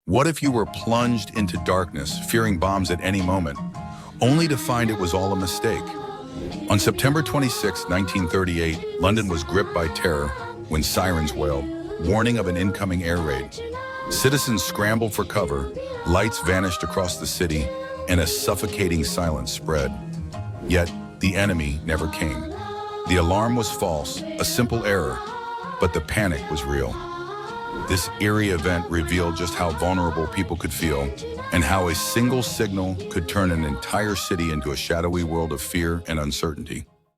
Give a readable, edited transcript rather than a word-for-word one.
What if you were plunged into darkness, fearing bombs at any moment, only to find it was all a mistake? On September 26, 1938, London was gripped by terror when sirens wailed, warning of an incoming air raid. Citizens scrambled for cover, lights vanished across the city, and a suffocating silence spread. Yet, the enemy never came. The alarm was false, a simple error, but the panic was real. This eerie event revealed just how vulnerable people could feel and how a single signal could turn an entire city into a shadowy world of fear and uncertainty.